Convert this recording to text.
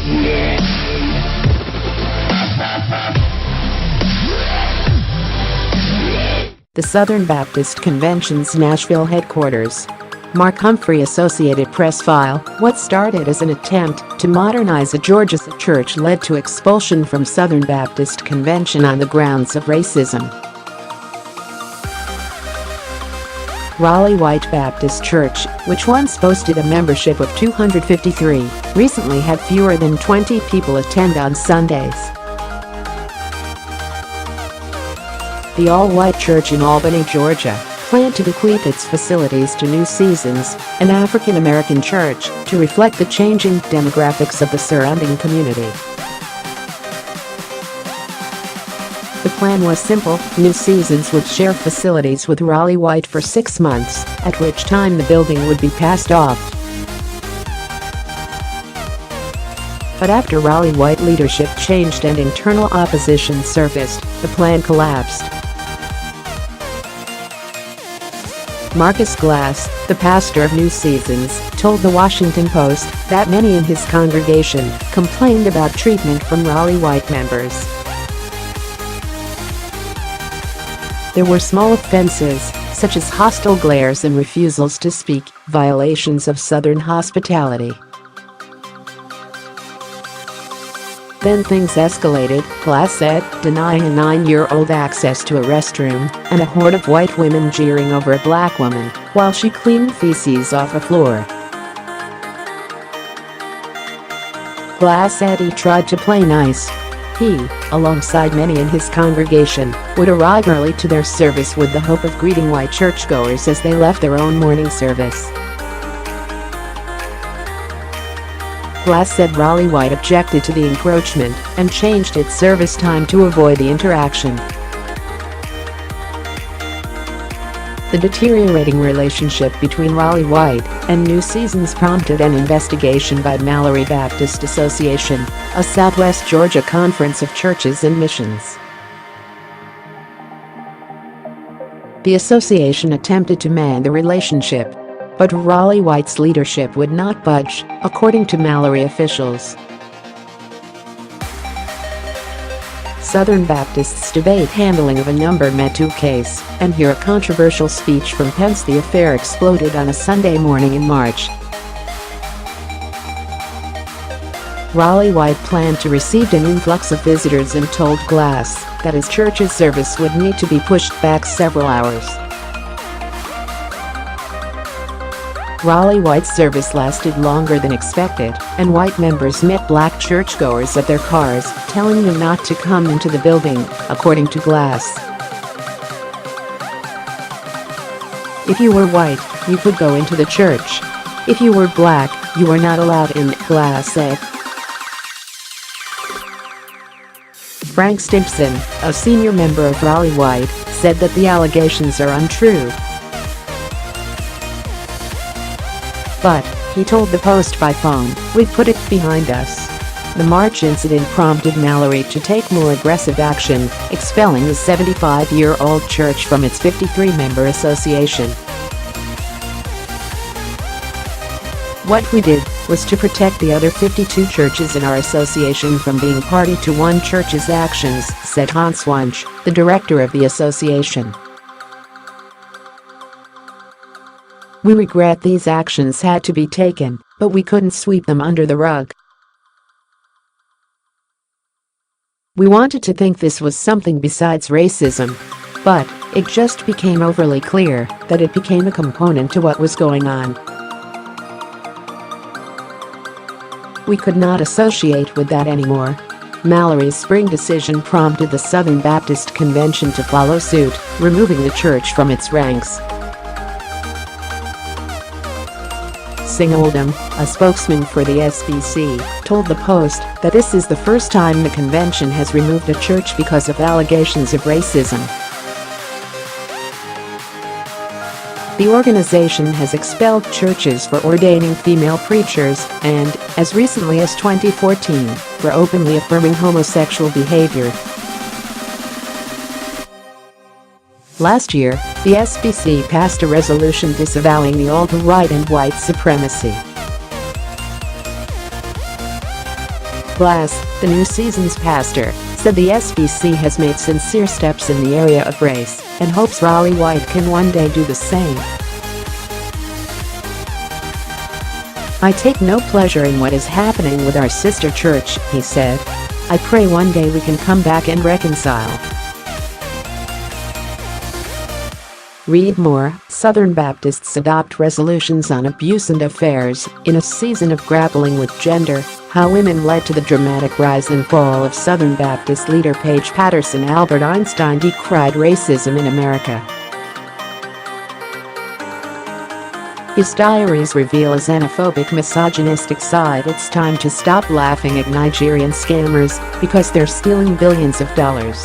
The Southern Baptist Convention's Nashville headquarters. Mark Humphrey, Associated Press file. What started as an attempt to modernize a Georgia church led to expulsion from Southern Baptist Convention on the grounds of racism. Raleigh White Baptist Church, which once boasted a membership of 253, recently had fewer than 20 people attend on Sundays. The all-white church in Albany, Georgia, planned to bequeath its facilities to New Seasons, an African-American church, to reflect the changing demographics of the surrounding community. The plan was simple: New Seasons would share facilities with Raleigh White for 6 months, at which time the building would be passed off. But after Raleigh White leadership changed and internal opposition surfaced, the plan collapsed. Marcus Glass, the pastor of New Seasons, told the Washington Post that many in his congregation complained about treatment from Raleigh White members. There were small offenses, such as hostile glares and refusals to speak, violations of Southern hospitality. Then things escalated, Glass said, denying a 9-year-old access to a restroom, and a horde of white women jeering over a black woman while she cleaned feces off a floor. Glass said he tried to play nice. He, alongside many in his congregation, would arrive early to their service with the hope of greeting white churchgoers as they left their own morning service. Glass said Raleigh White objected to the encroachment and changed its service time to avoid the interaction. The deteriorating relationship between Raleigh White and New Seasons prompted an investigation by Mallary Baptist Association, a Southwest Georgia conference of churches and missions. The association attempted to mend the relationship, but Raleigh White's leadership would not budge, according to Mallary officials. Southern Baptists debate handling of a number Me Too case and hear a controversial speech from Pence. The affair exploded on a Sunday morning in March. Raleigh White planned to receive an influx of visitors and told Glass that his church's service would need to be pushed back several hours. Raleigh White's service lasted longer than expected, and white members met black churchgoers at their cars, telling them not to come into the building, according to Glass. If you were white, you could go into the church. If you were black, you were not allowed in, Glass said. Frank Stimpson, a senior member of Raleigh White, said that the allegations are untrue. But, he told the Post by phone, "We've put it behind us." The March incident prompted Mallary to take more aggressive action, expelling the 75-year-old church from its 53-member association. "What we did was to protect the other 52 churches in our association from being party to one church's actions," said Hans Wunsch, the director of the association. "We regret these actions had to be taken, but we couldn't sweep them under the rug. We wanted to think this was something besides racism. But it just became overly clear that it became a component to what was going on. We could not associate with that anymore." Mallary's spring decision prompted the Southern Baptist Convention to follow suit, removing the church from its ranks. Sing Oldham, a spokesman for the SBC, told the Post that this is the first time the convention has removed a church because of allegations of racism. The organization has expelled churches for ordaining female preachers and, as recently as 2014, for openly affirming homosexual behavior. Last year, the SBC passed a resolution disavowing the alt-right and white supremacy. Glass, the new season's pastor, said the SBC has made sincere steps in the area of race and hopes Raleigh White can one day do the same. "I take no pleasure in what is happening with our sister church," he said. "I pray one day we can come back and reconcile." Read more: Southern Baptists adopt resolutions on abuse and affairs in a season of grappling with gender. How women led to the dramatic rise and fall of Southern Baptist leader Paige Patterson. Albert Einstein decried racism in America. His diaries reveal a xenophobic, misogynistic side. It's time to stop laughing at Nigerian scammers because they're stealing billions of dollars.